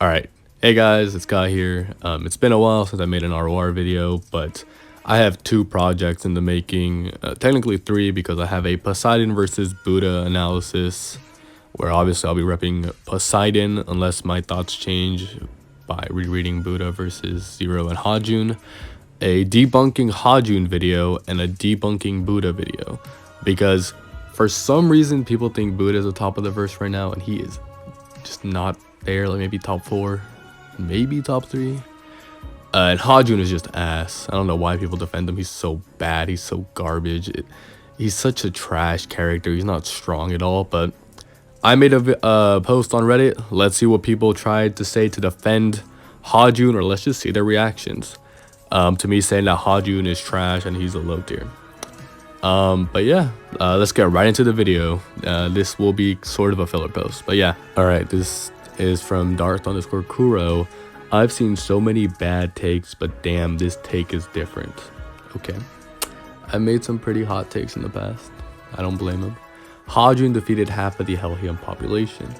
Alright, hey guys, it's Guy here. It's been a while since I made an ROR video, but I have two projects in the making, technically three because I have a Poseidon versus Buddha analysis, where obviously I'll be repping Poseidon unless my thoughts change by rereading Buddha versus Zero and Hajun, a debunking Hajun video, and a debunking Buddha video, because for some reason people think Buddha is the top of the verse right now, and he is just not there. Like maybe top 4, maybe top 3. And Hajun is just ass. I don't know why people defend him. He's so bad. He's so garbage. He's such a trash character. He's not strong at all. But I made a post on Reddit. Let's see what people tried to say to defend Hajun, or let's just see their reactions to me saying that Hajun is trash and he's a low tier. But yeah, let's get right into the video. This will be sort of a filler post, but yeah. All right, this is from Darth_Kuro. I've seen so many bad takes, but damn, this take is different. Okay, I made some pretty hot takes in the past. I don't blame him. Hajun defeated half of the Helhium population.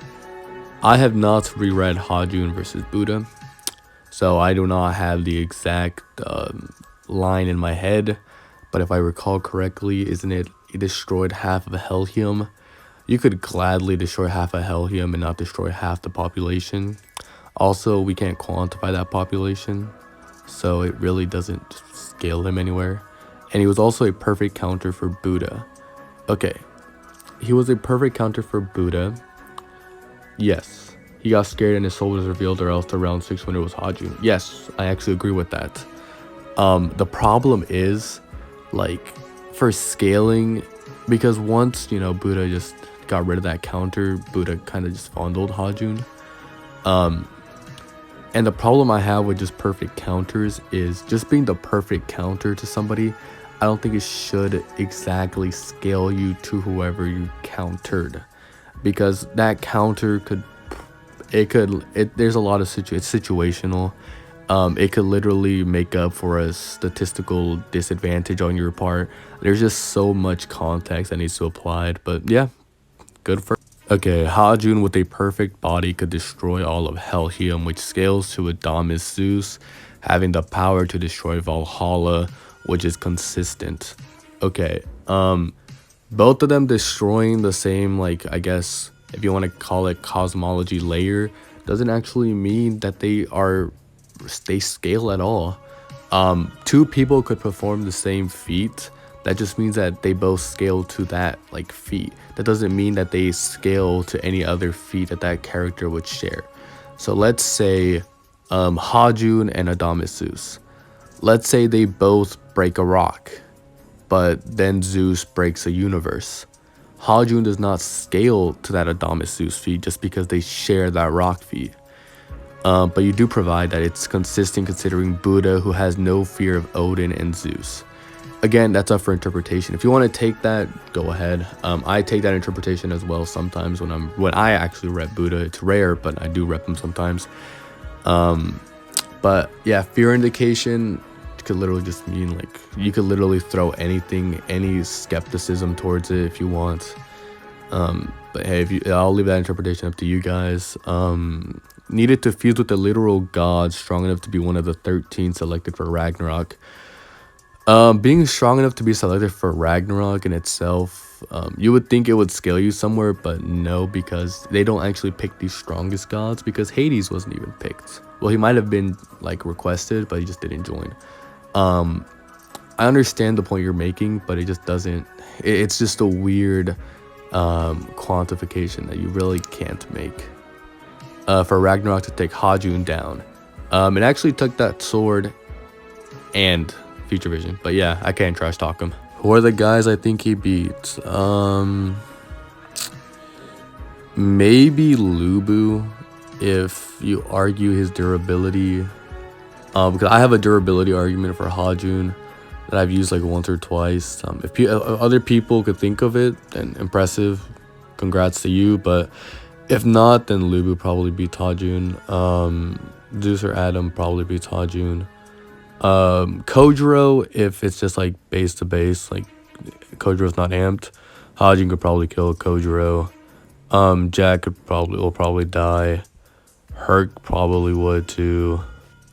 I have not reread Hajun versus Buddha, so I do not have the exact line in my head. But if I recall correctly, isn't it destroyed half of Helhium? You could gladly destroy half of Helhium and not destroy half the population. Also, we can't quantify that population, so it really doesn't scale him anywhere. And he was also a perfect counter for Buddha. Okay, he was a perfect counter for Buddha. Yes, he got scared and his soul was revealed, or else the round 6 winner was Hajun. Yes, I actually agree with that. The problem is, like, for scaling, because once, Buddha just got rid of that counter, Buddha kind of just fondled Hajun. And the problem I have with just perfect counters is just being the perfect counter to somebody. I don't think it should exactly scale you to whoever you countered, because that counter there's a lot of it's situational. It could literally make up for a statistical disadvantage on your part. There's just so much context that needs to be applied, but yeah, good for. Okay, Hajun with a perfect body could destroy all of Helhium, which scales to Adamus Zeus, having the power to destroy Valhalla, which is consistent. Okay, both of them destroying the same, like, I guess, if you want to call it cosmology layer, doesn't actually mean that they scale at all. Two people could perform the same feat. That just means that they both scale to that, like, feat. That doesn't mean that they scale to any other feat that character would share. So let's say Hajun and Adamus Zeus. Let's say they both break a rock, but then Zeus breaks a universe. Hajun does not scale to that Adamus Zeus feat just because they share that rock feat. But you do provide that it's consistent considering Buddha, who has no fear of Odin and Zeus. Again, that's up for interpretation. If you want to take that, go ahead. I take that interpretation as well sometimes when I actually rep Buddha. It's rare, but I do rep him sometimes. But yeah, fear indication could literally just mean, like, you could literally throw anything, any skepticism towards it if you want. But hey, I'll leave that interpretation up to you guys. Needed to fuse with the literal god, strong enough to be one of the 13 selected for Ragnarok. Being strong enough to be selected for Ragnarok in itself, you would think it would scale you somewhere, but no, because they don't actually pick the strongest gods, because Hades wasn't even picked. Well, he might have been, like, requested, but he just didn't join. I understand the point you're making, but it just doesn't, it's just a weird quantification that you really can't make. For Ragnarok to take Hajun down, it actually took that sword and Future Vision, but yeah, I can't trash talk him. Who are the guys I think he beat? Maybe Lubu, if you argue his durability, because I have a durability argument for Hajun that I've used like once or twice. If other people could think of it, then impressive, congrats to you. But if not, then Lubu probably beats Hajun. Zeus or Adam probably beats Hajun. Kojiro, if it's just like base to base, like Kojiro's not amped, Hajun could probably kill Kojiro. Jack will probably die. Herc probably would too.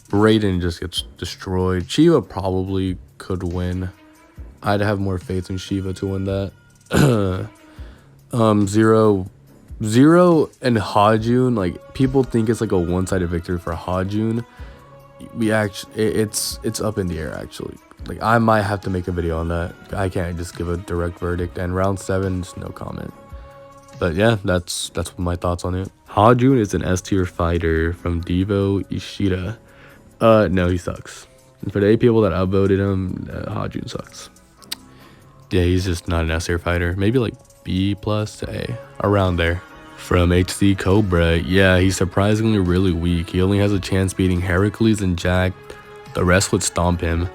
Raiden just gets destroyed. Shiva probably could win. I'd have more faith in Shiva to win that. Zero and Hajun, like people think it's like a one-sided victory for Hajun. We actually it's up in the air actually. Like I might have to make a video on that. I can't just give a direct verdict. And round 7, just no comment. But yeah, that's my thoughts on it. Hajun is an S tier fighter from Devo Ishida. No, he sucks. And for the 8 people that outvoted him, Hajun sucks. Yeah, he's just not an S tier fighter. Maybe like B plus to A, around there. From HC Cobra, yeah, he's surprisingly really weak. He only has a chance beating Heracles and Jack. The rest would stomp him.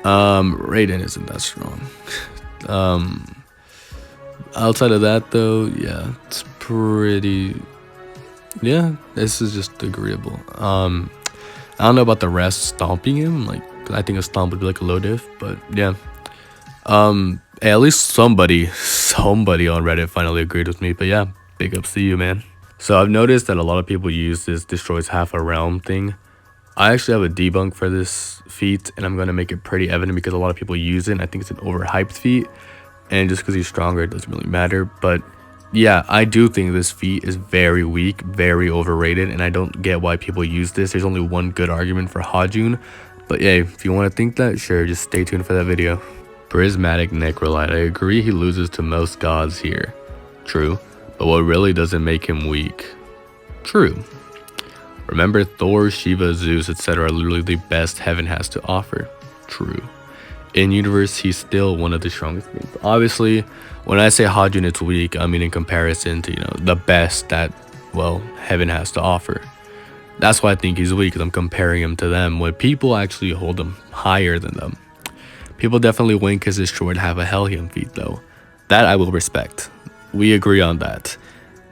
Raiden isn't that strong. Outside of that though, yeah, it's pretty, yeah, this is just agreeable. I don't know about the rest stomping him, like I think a stomp would be like a low diff, but yeah. Hey, at least somebody on Reddit finally agreed with me, but yeah, big ups to you, man. So I've noticed that a lot of people use this destroys half a realm thing. I actually have a debunk for this feat, and I'm going to make it pretty evident because a lot of people use it, and I think it's an overhyped feat, and just because he's stronger, it doesn't really matter. But yeah, I do think this feat is very weak, very overrated, and I don't get why people use this. There's only one good argument for Hajun, but yeah, if you want to think that, sure, just stay tuned for that video. Prismatic Necrolite, I agree he loses to most gods here. True, but what really doesn't make him weak? True. Remember, Thor, Shiva, Zeus, etc. are literally the best heaven has to offer. True. In universe, he's still one of the strongest beings. Obviously, when I say Hajun it's weak, I mean in comparison to, you know, the best that, well, heaven has to offer. That's why I think he's weak, because I'm comparing him to them, when people actually hold him higher than them. People definitely win because his short have a Helheim feat though. That I will respect. We agree on that.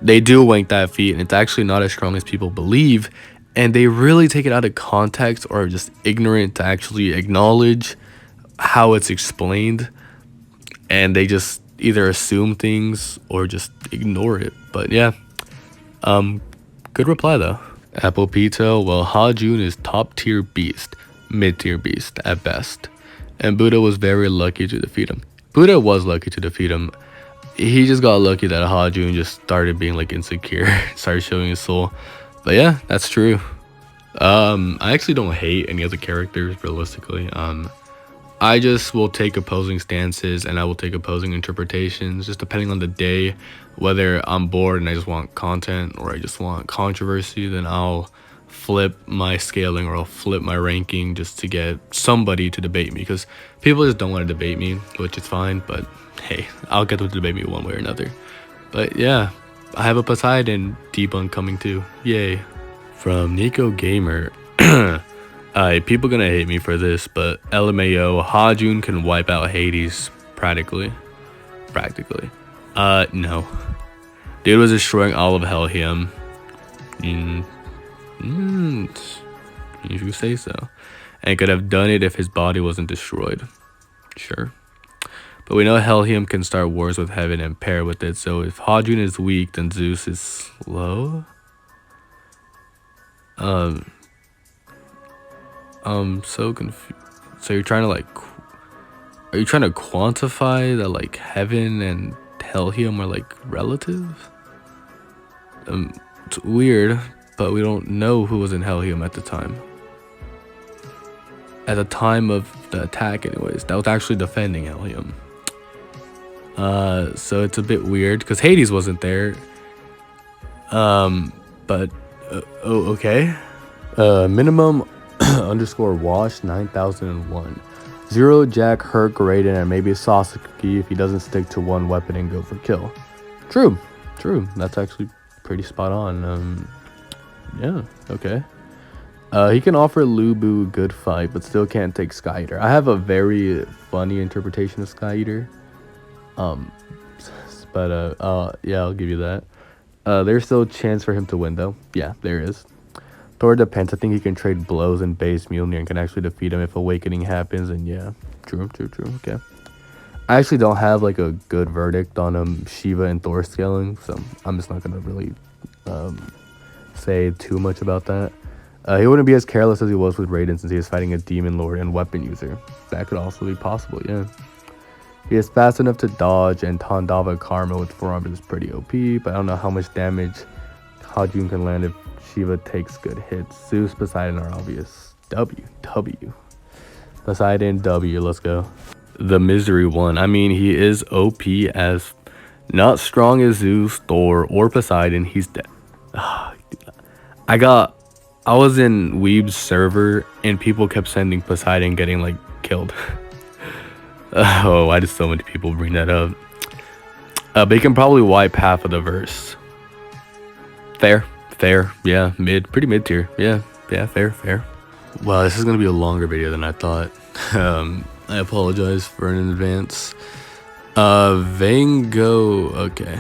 They do wank that feat, and it's actually not as strong as people believe, and they really take it out of context or are just ignorant to actually acknowledge how it's explained, and they just either assume things or just ignore it. But yeah, good reply though. Apple Pito, well, Hajun is top tier beast, mid tier beast at best, and Buddha was very lucky to defeat him. Buddha was lucky to defeat him. He just got lucky that Hajun just started being like insecure, started showing his soul. But yeah, that's true. I actually don't hate any other characters realistically. I just will take opposing stances, and I will take opposing interpretations just depending on the day. Whether I'm bored and I just want content, or I just want controversy, then I'll flip my scaling or I'll flip my ranking just to get somebody to debate me, because people just don't want to debate me, which is fine, but hey, I'll get them to debate me one way or another. But yeah, I have a Poseidon debunk coming too. Yay. From Nico Gamer. People gonna hate me for this, but LMAO, Hajun can wipe out Hades practically. No. Dude was destroying all of Helheim. If you say so. And could have done it if his body wasn't destroyed. Sure. But we know Helheim can start wars with heaven and pair with it, so if Hajun is weak, then Zeus is slow? So confused. So you're trying to like, are you trying to quantify that like heaven and Helheim are like relative? It's weird, but we don't know who was in Helheim at the time. At the time of the attack anyways, that was actually defending Helheim. So it's a bit weird because Hades wasn't there. But okay. Minimum underscore wash 9001. 0 Jack, Herc, Raiden, and maybe Sasuke if he doesn't stick to one weapon and go for kill. True. That's actually pretty spot on. Yeah, okay. He can offer Lubu a good fight, but still can't take Sky Eater. I have a very funny interpretation of Sky Eater. Yeah, I'll give you that. There's still a chance for him to win, though. Yeah, there is. Thor depends. I think he can trade blows and base Mjolnir and can actually defeat him if Awakening happens. And yeah, true. Okay. I actually don't have like a good verdict on Shiva and Thor scaling, so I'm just not gonna really say too much about that. He wouldn't be as careless as he was with Raiden since he is fighting a demon lord and weapon user. That could also be possible, yeah. He is fast enough to dodge, and Tandava Karma with forearm is pretty OP, but I don't know how much damage Hajun can land if Shiva takes good hits. Zeus, Poseidon are obvious. W. Poseidon, W, let's go. The Misery one. I mean, he is OP as not strong as Zeus, Thor, or Poseidon. He's dead. I was in Weeb's server and people kept sending Poseidon getting like killed. Oh, why did so many people bring that up? But he can probably wipe half of the verse. Fair, yeah, pretty mid tier, yeah, fair. Wow, this is gonna be a longer video than I thought. I apologize for in advance. Van Gogh, okay.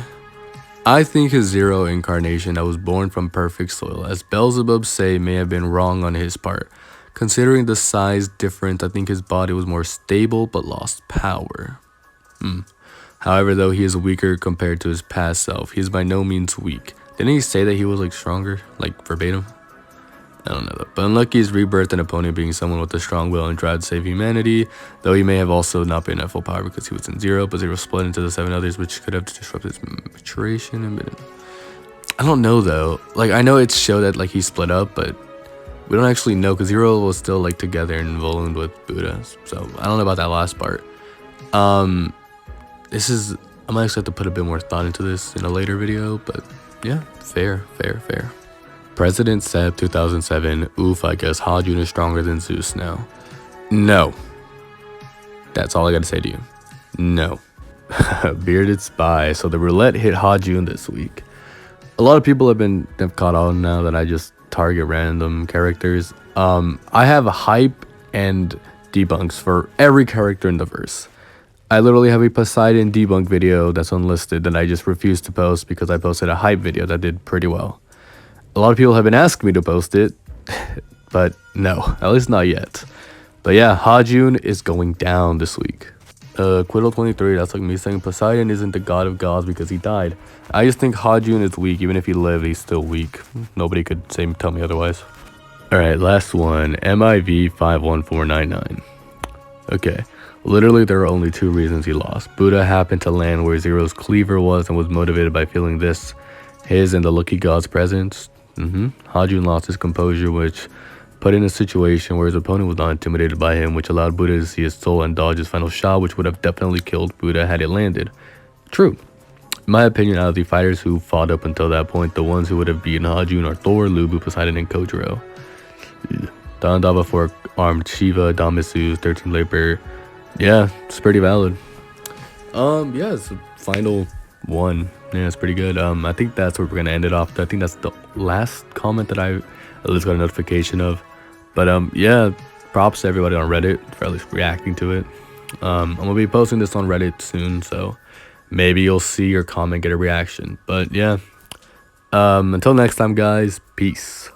I think his Zero incarnation that was born from perfect soil, as Beelzebub say, may have been wrong on his part. Considering the size difference, I think his body was more stable but lost power. However, though he is weaker compared to his past self, he is by no means weak. Didn't he say that he was like stronger, like verbatim? I don't know though. But Unlucky's rebirth and opponent being someone with a strong will and drive to save humanity, though he may have also not been at full power because he was in Zero, but Zero split into the 7 others, which could have disrupted his maturation and been... I don't know though. Like, I know it's show that like he split up, but we don't actually know because Zero was still like together and Volund with Buddha. So I don't know about that last part. I might actually have to put a bit more thought into this in a later video, but yeah, fair. President Seb 2007, oof, I guess Hajun is stronger than Zeus now. No. That's all I gotta say to you. No. Bearded Spy. So the roulette hit Hajun this week. A lot of people have caught on now that I just target random characters. I have hype and debunks for every character in the verse. I literally have a Poseidon debunk video that's unlisted that I just refused to post because I posted a hype video that did pretty well. A lot of people have been asking me to post it, but no, at least not yet. But yeah, Hajun is going down this week. Quiddle23, that's like me saying Poseidon isn't the god of gods because he died. I just think Hajun is weak. Even if he lived, he's still weak. Nobody could tell me otherwise. Alright, last one. MIV51499. Okay. Literally, there are only 2 reasons he lost. Buddha happened to land where Zero's cleaver was and was motivated by feeling this, his and the lucky god's presence. Hajun lost his composure, which put in a situation where his opponent was not intimidated by him, which allowed Buddha to see his soul and dodge his final shot, which would have definitely killed Buddha had it landed. True. In my opinion, out of the fighters who fought up until that point, the ones who would have beaten Hajun are Thor, Lubu, Poseidon, and Kojiro. Dandava 4-armed Shiva, Damasu, 13 labor. Yeah, it's pretty valid. Yeah, it's the final one. Yeah, it's pretty good. I think that's where we're gonna end it off. I think that's the last comment that I at least got a notification of. But yeah, props to everybody on Reddit for at least reacting to it. I'm gonna be posting this on Reddit soon, so maybe you'll see your comment, get a reaction. But yeah, until next time, guys, peace.